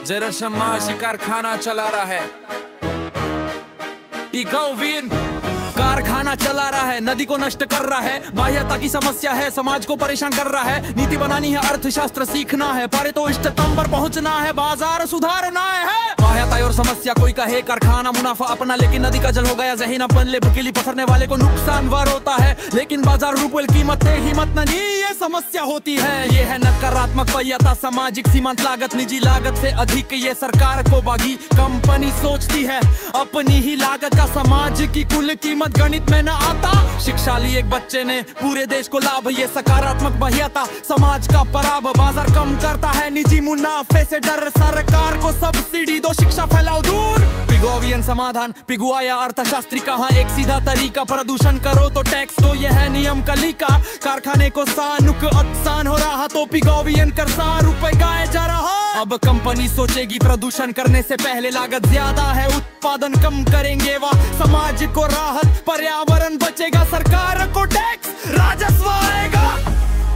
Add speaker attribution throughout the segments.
Speaker 1: जरा शमाशी कारखाना चला रहा है, कारखाना चला रहा है, नदी को नष्ट कर रहा है, बाह्यता की समस्या है, समाज को परेशान कर रहा है, नीति बनानी है, अर्थशास्त्र सीखना है, पारितो इष्टतम पर पहुंचना है, बाजार सुधारना है। बाह्यता और समस्या कोई कहे कारखाना मुनाफा अपना, लेकिन नदी का जल हो गया जहीन अपन ले भुकेली पसरने वाले को नुकसान वार होता है, लेकिन बाजार रूपल कीमत हिम्मत नहीं, ये समस्या होती है। ये है नकारात्मक बाह्यता, सामाजिक सीमांत लागत, निजी लागत से अधिक ये सरकार को बागी कंपनी सोचती है, अपनी ही लागत का समाज की कुल कीमत गणित में न आता। शिक्षा ली एक बच्चे ने पूरे देश को लाभ, ये सकारात्मक बाह्यता समाज का पराब, बाजार कम करता है, निजी मुनाफे से डर, सरकार को सब्सिडी दो, शिक्षा फैलाओ दूर। पिगोवियन समाधान, पिगुआ या अर्थशास्त्री कहाँ एक सीधा तरीका, प्रदूषण करो तो टैक्स दो, यह है नियम कलिका, कारखाने को सानुक अत्सान हो रहा तो पिगोवियन कर 100 रुपए गाए जा रहा। अब कंपनी सोचेगी प्रदूषण करने से पहले लागत ज्यादा है, उत्पादन कम करेंगे वह, समाज को राहत, पर्यावरण बचेगा, सरकार को टैक्स राजस्व आएगा।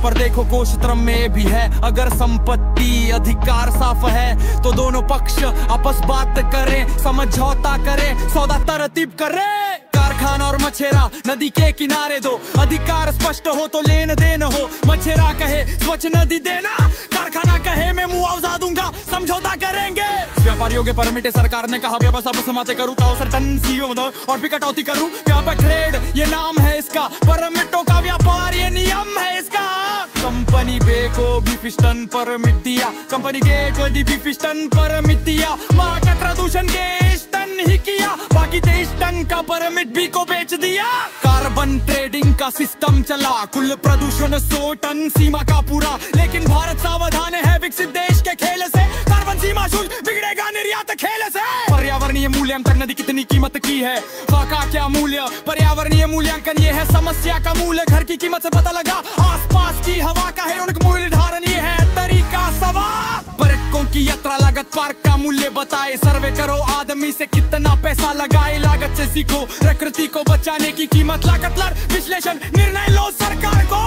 Speaker 1: पर देखो कोशत्रम में भी है, अगर संपत्ति अधिकार साफ है तो दोनों पक्ष आपस बात करें, समझौता करें, सौदा तरतीब करें। कारखाना और मछेरा नदी के किनारे दो, अधिकार स्पष्ट हो तो लेन देन हो, मछेरा कहे स्वच्छ नदी देना, कारखाना कहे मैं मुआवजा दूंगा, समझौता करेंगे। व्यापारियों के परमिट सरकार ने कहा व्यवस्था समाते करूँ तो सर्टन सीओ और भी कटौती करूँ, व्यापार ट्रेड ये नाम है इसका, परमिटों का व्यापार ये नियम है इसका। कंपनी बे को भी फिस्टन परमिट दिया, कंपनी के को भी फिस्टन परमिट दिया, मार्केट प्रदूषण के स्टन ही किया, बाकी 23 टन का परमिट भी को बेच दिया। कार्बन ट्रेडिंग का सिस्टम चला, कुल प्रदूषण 100 टन सीमा का पूरा, लेकिन भारत सावधान है विकसित देश के खेल से, कार्बन सीमा शुल्क बिगड़ेगा निर्यात खेल से। पर्यावरणीय मूल्यांकन नदी कितनी कीमत की है, का क्या मूल्य, पर्यावरणीय मूल्यांकन ये है समस्या का मूल्य, घर की कीमत से पता लगा, आसपास की हवा का है उनका मूल्य निर्धारण, ये है तरीका सवाल। पर्यटकों की यात्रा लागत, पार्क का मूल्य बताए, सर्वे करो आदमी से कितना पैसा लगाए, लागत से सीखो, प्रकृति को बचाने की कीमत, लागत लड़ विश्लेषण, निर्णय लो सरकार को।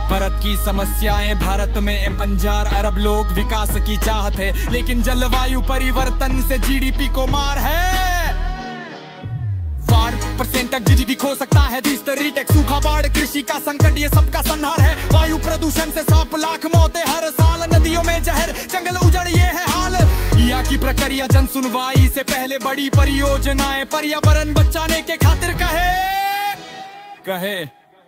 Speaker 1: भारत की समस्याएं, भारत में 50 अरब लोग, विकास की चाहत है, लेकिन जलवायु परिवर्तन से जीडीपी को मार है, 4% तक जीडीपी खो सकता है, सूखा बाढ़ कृषि का संकट ये सबका संहार है, वायु प्रदूषण से 100 लाख मौतें हर साल, नदियों में जहर, जंगल उजड़ ये है हाल। या की प्रक्रिया जन सुनवाई से पहले बड़ी परियोजनाएं, पर्यावरण बचाने के खातिर कहे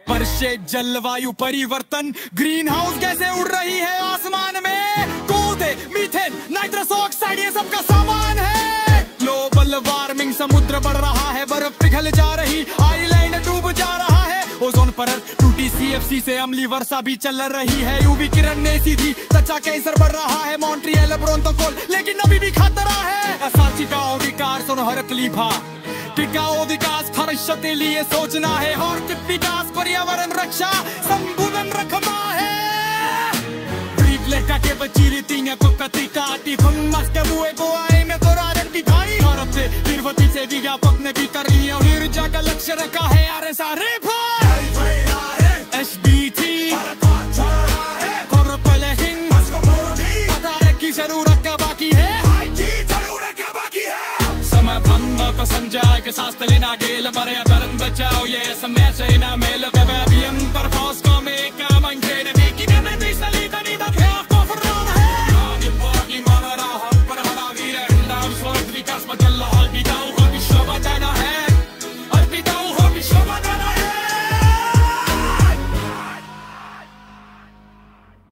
Speaker 1: परशे जलवायु परिवर्तन, ग्रीन हाउस गैसें उड़ रही है आसमान में, कूदे मीथेन नाइट्रस ऑक्साइड ये सबका सामान है। ग्लोबल वार्मिंग, समुद्र बढ़ रहा है, बर्फ पिघल जा रही, आइलैंड डूब जा रहा है, ओजोन परत टूटी, सीएफसी से अम्ली वर्षा भी चल रही है, यूवी किरण ने सीधी त्वचा कैंसर बढ़ रहा है, मॉन्ट्रियल ब्रोंटोकॉल लेकिन अभी भी खतरा है। टिकाऊ विकास हरत लीभा, टिकाऊ विकास भविष्य लिए सोचना है, और विकास पर्यावरण रक्षा संतुलन रखना है। Lekker ke bacili tinga kokatitati Kung mas ke buhay buhay में तो राजन की भाई, भारत से तिरुपति से विज्ञापक ने भी कर लिया, ऊर्जा का लक्ष्य रखा है यार सारे SBT कॉर्पोरेट हिंग, पता है कि जरूरत का बाकी है, समय भंग को समझाए के सांस लेना गेल, पर्यावरण बचाओ ये समय से ना मेल, पर